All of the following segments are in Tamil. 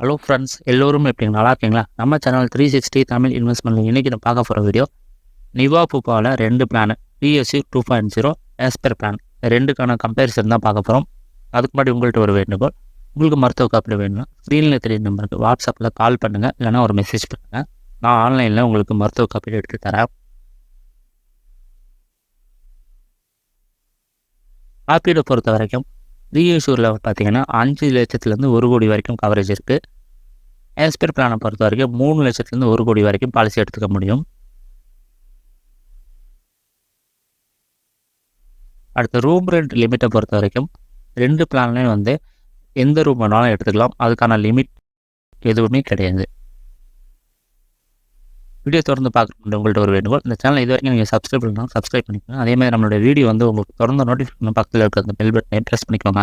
ஹலோ ஃப்ரெண்ட்ஸ், எல்லோரும் எப்படிங்க நல்லா இருக்கீங்களா? நம்ம சேனல் 360 தமிழ் இன்வெஸ்ட்மெண்ட் இன்றைக்கி நான் பார்க்க போகிற வீடியோ நிவா புப்பாவில் 2 பிளான் பிஎஸ்சி 2.0 ஆஸ்பர் பிளான் ரெண்டுக்கான கம்பேரிசன் தான் பார்க்க போகிறோம். அதுக்கு முன்னாடி உங்கள்கிட்ட ஒரு வேண்டுகோள், உங்களுக்கு மருத்துவ காப்பீடு வேணும்னா ஸ்க்ரீனில் தெரியும் நம்பருக்கு வாட்ஸ்அப்பில் கால் பண்ணுங்கள், இல்லைனா ஒரு மெசேஜ் பண்ணுங்கள். நான் ஆன்லைனில் உங்களுக்கு மருத்துவ காப்பீடு எடுத்து தரேன். காப்பீடை பொறுத்த வரைக்கும் ரீஇஷ்யூரில் பார்த்தீங்கன்னா 5 லட்சத்துலேருந்து 1 கோடி வரைக்கும் கவரேஜ் இருக்குது. ஆஸ்பர் பிளானை பொறுத்த வரைக்கும் 3 லட்சத்துலேருந்து 1 கோடி வரைக்கும் பாலிசி எடுத்துக்க முடியும். அடுத்த ரூம் ரெண்ட் லிமிட்டை பொறுத்த வரைக்கும் 2 பிளான்லேயும் வந்து எந்த ரூம் வேணாலும் எடுத்துக்கலாம். அதுக்கான லிமிட் எதுவுமே கிடையாது. வீடியோ தொடர்ந்து பார்க்குறது உங்கள்கிட்ட ஒரு வேண்டுகோள், இந்த சேனல் இது வரைக்கும் நீங்கள் சப்ஸ்கிரைப் பண்ணலாம், சப்ஸ்கிரைப் பண்ணிக்கோங்க. அதேமாதிரி நம்மளோட வீடியோ வந்து உங்களுக்கு தொடர்ந்து நோட்டிஃபிகேஷன் பக்கத்தில் இருக்கிற அந்த பெல் பட்டனை ப்ரெஸ் பண்ணிக்கோங்க.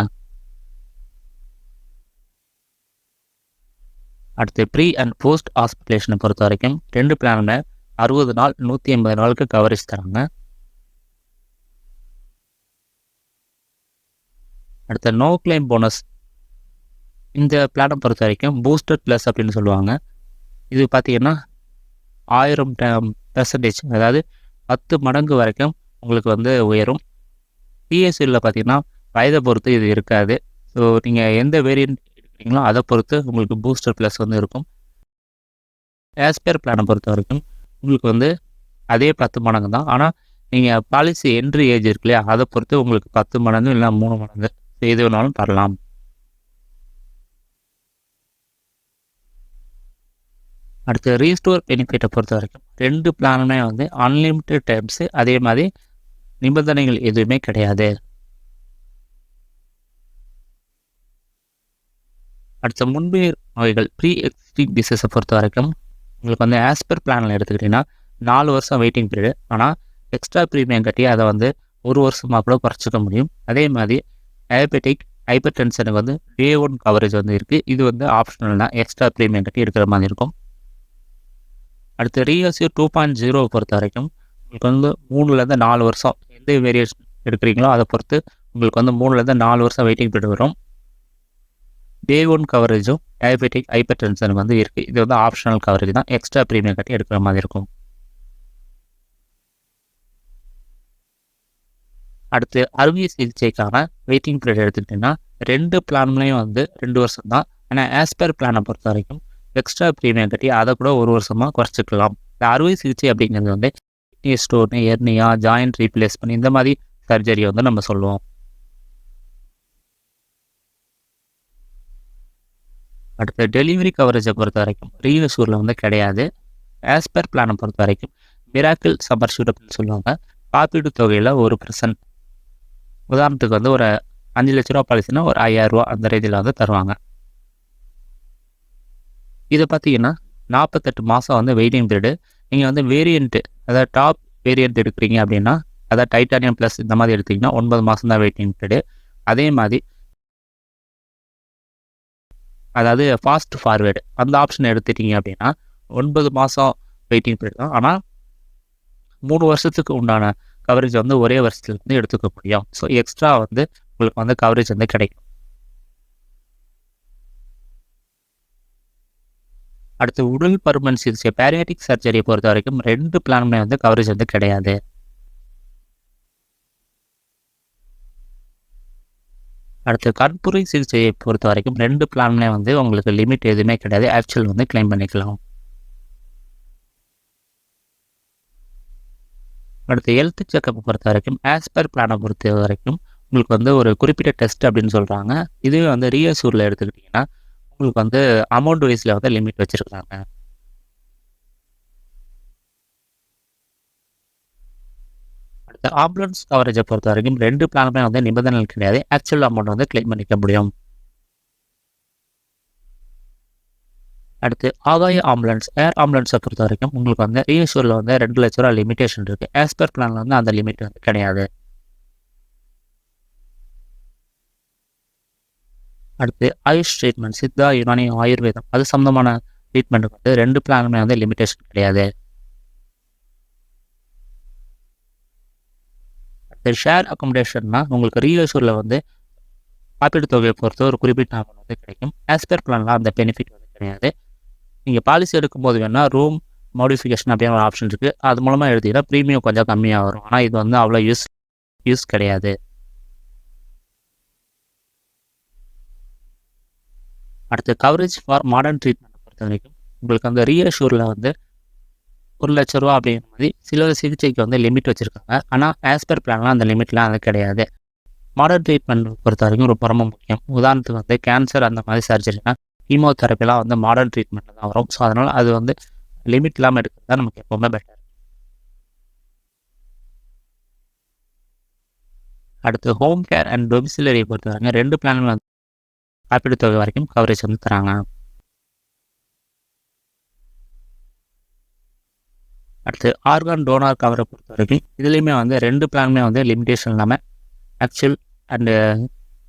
அடுத்து ப்ரீ அண்ட் போஸ்ட் ஹாஸ்பிட்டலேஷனை பொறுத்த வரைக்கும் 2 பிளானில் 60 நாள் 180 நாளுக்கு கவரேஜ் தராங்க. அடுத்த நோ கிளைம் போனஸ், இந்த பிளானை பொறுத்த வரைக்கும் பூஸ்டர் ப்ளஸ் அப்படின்னு சொல்லுவாங்க. இது பார்த்தீங்கன்னா 1000%, அதாவது 10 மடங்கு வரைக்கும் உங்களுக்கு வந்து உயரும். பிஎஸ்சியில் பார்த்தீங்கன்னா வயதை பொறுத்து இது இருக்காது. ஸோ நீங்கள் எந்த வேரியன்ட் எடுக்கிறீங்களோ அதை பொறுத்து உங்களுக்கு பூஸ்டர் ப்ளஸ் வந்து இருக்கும். ஆஸ்பர் பிளானை பொறுத்த வரைக்கும் உங்களுக்கு வந்து அதே 10 மடங்கு தான். ஆனால் நீங்கள் பாலிசி என்ட்ரி ஏஜ் இருக்கு இல்லையா, அதை பொறுத்து உங்களுக்கு 10 மடங்கு இல்லை 3 மடங்கு எது வேணாலும் தரலாம். அடுத்து ரீஸ்டோர் பெனிஃபிட்டை பொறுத்த வரைக்கும் 2 பிளானுமே வந்து அன்லிமிட்டட் டைம்ஸு, அதே மாதிரி நிபந்தனைகள் எதுவுமே கிடையாது. அடுத்த முன்பே நோய்கள் ப்ரீ எக்ஸிஸ்டிங் டிசீஸை பொறுத்த வரைக்கும் உங்களுக்கு வந்து ஆஸ்பர் பிளானில் எடுத்துக்கிட்டிங்கன்னா 4 வருஷம் வெயிட்டிங் பீரியடு. ஆனால் எக்ஸ்ட்ரா ப்ரீமியம் கட்டி அதை வந்து 1 வருஷமாக கூட குறைச்சிக்க முடியும். அதே மாதிரி டயபெட்டிக் ஹைப்பர் டென்ஷனுக்கு வந்து Day 1 கவரேஜ் வந்து இருக்குது. இது வந்து ஆப்ஷனல் தான், எக்ஸ்ட்ரா ப்ரீமியம் கட்டி எடுக்கிற மாதிரி இருக்கும். அடுத்து ரீஎஸ்யூ 2.0 பொறுத்த வரைக்கும் உங்களுக்கு வந்து 3லேருந்து 4 வருஷம் எந்த வேரியேஷன் எடுக்கிறீங்களோ அதை பொறுத்து உங்களுக்கு வந்து 3லேருந்து 4 வருஷம் வெயிட்டிங் பீரியட் வரும். Day 1 கவரேஜும் டயபெட்டிக் ஹைப்பர் டென்ஷனுக்கு வந்து இருக்குது. இது வந்து ஆப்ஷனல் கவரேஜ் தான், எக்ஸ்ட்ரா ப்ரீமியம் கட்டி எடுக்கிற மாதிரி இருக்கும். அடுத்து அறுவை சிகிச்சைக்கான வெயிட்டிங் பீரியட் எடுத்துக்கிட்டிங்கன்னா 2 பிளான்லேயும் வந்து 2 வருஷம் தான். ஆனால் ஆஸ்பர் பிளானை பொறுத்த வரைக்கும் எக்ஸ்ட்ரா ப்ரீமியம் கட்டி அதை கூட 1 வருஷமாக குறைச்சிக்கலாம். இந்த அறுவை சிகிச்சை அப்படிங்கிறது வந்து கிட்னி ஸ்டோன், எர்னியா, ஜாயிண்ட் ரீப்ளேஸ்மெண்ட் இந்த மாதிரி சர்ஜரி வந்து நம்ம சொல்லுவோம். அடுத்து டெலிவரி கவரேஜை பொறுத்த வரைக்கும் ரீஇஷ்யூரில் வந்து கிடையாது. ஆஸ்பர் பிளானை பொறுத்த வரைக்கும் மிராக்கிள் சம்மர்ஷூட் அப்படின்னு சொல்லுவாங்க. காப்பீடு தொகையில் 1%, உதாரணத்துக்கு வந்து ஒரு 5 லட்ச ரூபா பாலிசினா ஒரு 5000 ரூபா அந்த ரேஞ்சில் வந்து தருவாங்க. இதை பார்த்தீங்கன்னா 48 மாதம் வந்து வெயிட்டிங் பீரியடு. நீங்கள் வந்து வேரியண்ட்டு, அதாவது டாப் வேரியண்ட் எடுக்கிறீங்க அப்படின்னா, அதாவது டைட்டானியம் ப்ளஸ் இந்த மாதிரி எடுத்திங்கன்னா 9 மாதம் தான் வெயிட்டிங் பீரியடு. அதே மாதிரி அதாவது ஃபாஸ்ட் ஃபார்வேர்டு அந்த ஆப்ஷன் எடுத்துட்டீங்க அப்படின்னா 9 மாதம் வெயிட்டிங் பீரியட் தான். ஆனால் 3 வருஷத்துக்கு உண்டான கவரேஜ் வந்து ஒரே வருஷத்துல வந்து எடுத்துக்க முடியும். ஸோ எக்ஸ்ட்ரா வந்து உங்களுக்கு வந்து கவரேஜ் வந்து கிடைக்கும். அடுத்து உடல் பருமன் சிகிச்சை பேரியாட்டிக் சர்ஜரியை பொறுத்த வரைக்கும் 2 பிளானுமே வந்து கவரேஜ் வந்து கிடையாது. அடுத்து கண்புரை சிகிச்சையை பொறுத்த வரைக்கும் 2 பிளானுமே வந்து உங்களுக்கு லிமிட் எதுவுமே கிடையாது, ஆக்சுவல் வந்து கிளைம் பண்ணிக்கலாம். அடுத்து ஹெல்த் செக்கப் பொறுத்த வரைக்கும் ஆஸ்பர் பிளானை பொறுத்த வரைக்கும் உங்களுக்கு வந்து ஒரு குறிப்பிட்ட டெஸ்ட் அப்படின்னு சொல்கிறாங்க. இதுவே வந்து ரீஅஷ்யூரில் எடுத்துக்கிட்டிங்கன்னா உங்களுக்கு வந்து அமௌண்ட் வைஸில் வந்து லிமிட் வச்சுருக்காங்க. அடுத்த ஆம்புலன்ஸ் கவரேஜை பொறுத்த வரைக்கும் 2 பிளானுமே வந்து நிபந்தனைகள் கிடையாது, ஆக்சுவல் அமௌண்ட் வந்து கிளைம் பண்ணிக்க முடியும். அடுத்து ஆகாய ஆம்புலன்ஸ் ஏர் ஆம்புலன்ஸை பொறுத்த வரைக்கும் உங்களுக்கு வந்து ரீஅஷ்யூரில் வந்து 2 லட்ச ரூபா லிமிட்டேஷன் இருக்குது. ஆஸ்பர் பிளானில் வந்து அந்த லிமிட் வந்து கிடையாது. அடுத்து ஆயுஷ் ட்ரீட்மெண்ட் சித்தா, யுனானி, ஆயுர்வேதம் அது சம்மந்தமான ட்ரீட்மெண்ட்டுக்கு வந்து 2 பிளானுமே வந்து லிமிட்டேஷன் கிடையாது. அடுத்து ஷேர் அக்கமடேஷன்னா உங்களுக்கு ரீஅஷ்யூரில் வந்து காப்பீடு தொகையை பொறுத்து ஒரு குறிப்பிட்ட அமௌண்ட் வந்து கிடைக்கும். ஆஸ்பர் பிளானில் அந்த பெனிஃபிட் வந்து கிடையாது. நீங்கள் பாலிசி எடுக்கும்போது வேணால் ரூம் மாடிஃபிகேஷன் அப்படின்னு ஒரு ஆப்ஷன் இருக்குது. அது மூலமாக எடுத்தீங்கன்னா ப்ரீமியம் கொஞ்சம் கம்மியாக வரும். ஆனால் இது வந்து அவ்வளோ யூஸ் கிடையாது. அடுத்து கவரேஜ் ஃபார் மாடர்ன் ட்ரீட்மெண்ட்டை பொறுத்த வரைக்கும் உங்களுக்கு அந்த ரீஅஷ்யூரில் வந்து ₹1,00,000 அப்படிங்கிற மாதிரி சில சிகிச்சைக்கு வந்து லிமிட் வச்சுருக்காங்க. ஆனால் ஆஸ் பர் பிளான்லாம் அந்த லிமிட்லாம் அது கிடையாது. மாடர்ன் ட்ரீட்மெண்ட் பொறுத்த வரைக்கும் ரொம்ப முக்கியம். உதாரணத்துக்கு வந்து கேன்சர் அந்த மாதிரி சர்ஜரினா கீமோதெரப்பிலாம் வந்து மாடர்ன் ட்ரீட்மெண்ட்டில் தான் வரும். ஸோ அதனால் அது வந்து லிமிட் இல்லாமல் எடுக்கிறது தான் நமக்கு எப்போவுமே பெட்டர். அடுத்து ஹோம் கேர் அண்ட் டொமிசிலரியை பொறுத்த வரைக்கும் 2 பிளான்கள் வந்து காப்பீடு தொகை வரைக்கும் கவரேஜ் வந்து தராங்க. அடுத்து ஆர்கான் டோனார் கவரை பொறுத்த வரைக்கும் இதுலேயுமே வந்து 2 பிளானுமே வந்து லிமிடேஷன் இல்லாமல் ஆக்சுவல் அண்டு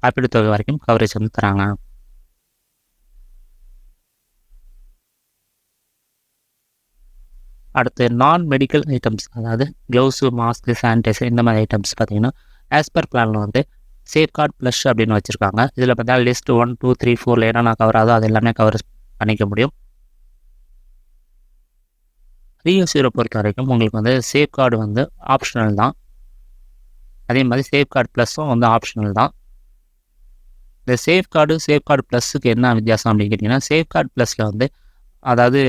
காப்பீடு தொகை வரைக்கும் கவரேஜ் வந்து தராங்க. அடுத்து நான் மெடிக்கல் ஐட்டம்ஸ், அதாவது க்ளவுஸு, மாஸ்க்கு, சானிடைசர் இந்த மாதிரி ஐட்டம்ஸ் பார்த்தீங்கன்னா ஆஸ் பர் பிளானில் வந்து சேஃப்கார்ட் ப்ளஸ் அப்படின்னு வச்சுருக்காங்க. இதில் பார்த்தீங்கன்னா லிஸ்ட் 1, 2, 3, 4 என்னென்ன கவர் ஆகுதோ அது எல்லாமே கவர் பண்ணிக்க முடியும். ரீயூஸரை பொறுத்த வரைக்கும் உங்களுக்கு வந்து சேஃப்கார்டு வந்து ஆப்ஷனல் தான். அதே மாதிரி சேஃப்கார்டு ப்ளஸ்ஸும் வந்து ஆப்ஷனல் தான். இந்த சேஃப்கார்டு ப்ளஸ்ஸுக்கு என்ன வித்தியாசம் அப்படின்னு கேட்டிங்கன்னா, சேஃப்கார்டு ப்ளஸில் வந்து அதாவது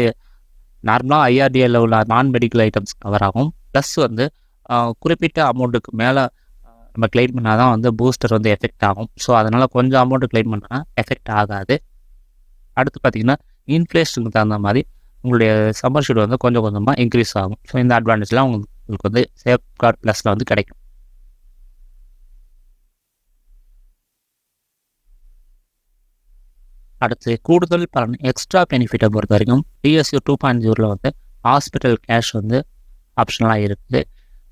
நார்மலாக ஐஆர்டிஏல உள்ள நான் மெடிக்கல் ஐட்டம்ஸ் கவர் ஆகும். ப்ளஸ் வந்து குறிப்பிட்ட அமௌண்ட்டுக்கு மேலே நம்ம கிளைம் பண்ணால் தான் வந்து பூஸ்டர் வந்து எஃபெக்ட் ஆகும். ஸோ அதனால் கொஞ்சம் அமௌண்ட்டு கிளைம் பண்ணால் எஃபெக்ட் ஆகாது. அடுத்து பார்த்திங்கன்னா இன்ஃப்ளேஷனுக்கு தகுந்த மாதிரி உங்களுடைய சம்மர்ஷீட் வந்து கொஞ்சம் கொஞ்சமாக இன்க்ரீஸ் ஆகும். ஸோ இந்த அட்வான்டேஜ்லாம் உங்களுக்கு வந்து சேஃப்கார்டு ப்ளஸில் வந்து கிடைக்கும். அடுத்து கூடுதல் பலன் எக்ஸ்ட்ரா பெனிஃபிட்டை பொறுத்த வரைக்கும் PSU 2.0 வந்து ஹாஸ்பிட்டல் கேஷ் வந்து ஆப்ஷனலாக இருக்குது.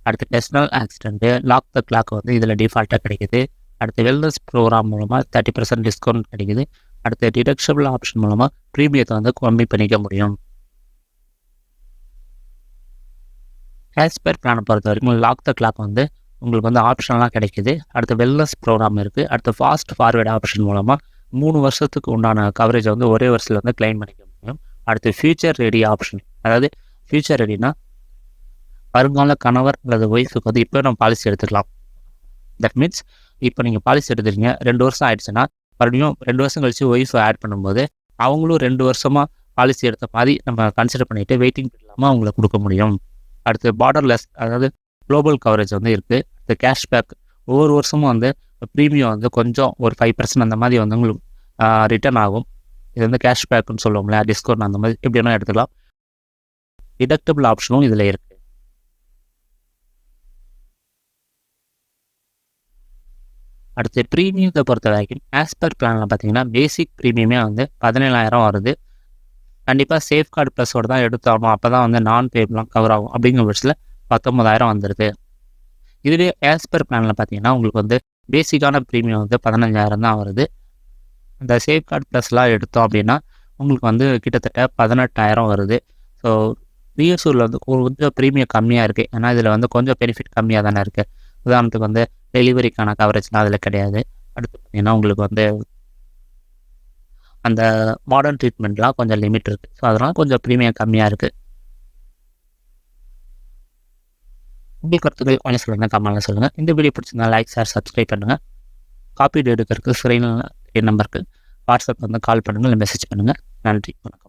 அடுத்து personal accident, lock the clock வந்து இதில் டிஃபால்ட்டாக கிடைக்குது. அடுத்து வெல்னஸ் ப்ரோக்ராம் மூலமாக 30% டிஸ்கவுண்ட் கிடைக்குது. அடுத்து டிடக்ஷபிள் ஆப்ஷன் மூலமாக ப்ரீமியத்தை வந்து கம்மி பண்ணிக்க முடியும். ஆஸ் பர் பிளானை பொறுத்த வரைக்கும் லாக் த கிளாக் வந்து உங்களுக்கு வந்து ஆப்ஷனலாக கிடைக்குது. அடுத்து வெல்னஸ் ப்ரோக்ராம் இருக்குது. அடுத்து ஃபாஸ்ட் ஃபார்வேர்டு ஆப்ஷன் மூலமாக 3 வருஷத்துக்கு உண்டான கவரேஜை வந்து ஒரே வருஷத்தில் வந்து கிளைம் பண்ணிக்க முடியும். அடுத்து ஃபியூச்சர் ரெடி ஆப்ஷன், அதாவது ஃபியூச்சர் ரெடினா வருங்கால கணவர் அல்லது ஒய்ஃபுக்கு வந்து இப்போ நம்ம பாலிசி எடுத்துக்கலாம். தட் மீன்ஸ் இப்போ நீங்கள் பாலிசி எடுத்துருக்கீங்க, 2 வருஷம் ஆயிடுச்சுன்னா மறுபடியும் 2 வருஷம் கழிச்சு ஒய்ஃபை ஆட் பண்ணும்போது அவங்களும் 2 வருஷமாக பாலிசி எடுத்த மாதிரி நம்ம கன்சிடர் பண்ணிவிட்டு வெயிட்டிங் இல்லாமல் அவங்களை கொடுக்க முடியும். அடுத்து பார்டர்லெஸ், அதாவது குளோபல் கவரேஜ் வந்து இருக்குது. அடுத்து கேஷ்பேக், ஒவ்வொரு வருஷமும் வந்து ப்ரீமியம் வந்து கொஞ்சம் ஒரு 5% அந்த மாதிரி வந்து உங்களுக்கு ரிட்டர்ன் ஆகும். இது வந்து கேஷ்பேக்குன்னு சொல்லுவோம்ல, டிஸ்கவுண்ட் அந்த மாதிரி எப்படி வேணால் எடுத்துக்கலாம். டிடக்டபிள் ஆப்ஷனும் இதில் இருக்குது. அடுத்து ப்ரீமியத்தை பொறுத்த வரைக்கும் ஆஸ் பர் பிளானில் பார்த்தீங்கன்னா பேசிக் ப்ரீமியமே வந்து 17,000 வருது. கண்டிப்பாக சேஃப்கார்டு ப்ளஸோடு தான் எடுத்தாகணும், அப்போ தான் வந்து நான் பேப்லாம் கவர் ஆகும். அப்படிங்கிற பட்சத்தில் 19,000 வந்துடுது. இதுவே ஆஸ் பர் பிளானில் பார்த்தீங்கன்னா உங்களுக்கு வந்து பேசிக்கான ப்ரீமியம் வந்து 15,000 தான் வருது. இந்த சேஃப்கார்டு ப்ளஸ்லாம் எடுத்தோம் அப்படின்னா உங்களுக்கு வந்து கிட்டத்தட்ட 18,000 வருது. ஸோ ரீஅஷ்யூரில் வந்து கொஞ்சம் ப்ரீமியம் கம்மியாக இருக்குது. ஏன்னா இதில் வந்து கொஞ்சம் பெனிஃபிட் கம்மியாக தானே இருக்குது. உதாரணத்துக்கு வந்து டெலிவரிக்கான கவரேஜ்லாம் அதில் கிடையாது. அடுத்து பார்த்தீங்கன்னா உங்களுக்கு வந்து அந்த மாடர்ன் ட்ரீட்மெண்ட்லாம் கொஞ்சம் லிமிட் இருக்குது. ஸோ அதனால் கொஞ்சம் ப்ரீமியம் கம்மியாக இருக்குது. உங்கள் கருத்துக்கள் கொஞ்சம் சொல்லுங்கள், கமெண்ட்டில் சொல்லுங்கள். இந்த வீடியோ பிடிச்சிருந்தா லைக், ஷேர், சப்ஸ்கிரைப் பண்ணுங்கள். காப்பீடு எடுக்கிறதுக்கு ஸ்க்ரீனில் நம்பருக்கு வாட்ஸ்அப் வந்து கால் பண்ணுங்கள், இல்லை மெசேஜ் பண்ணுங்கள். நன்றி, வணக்கம்.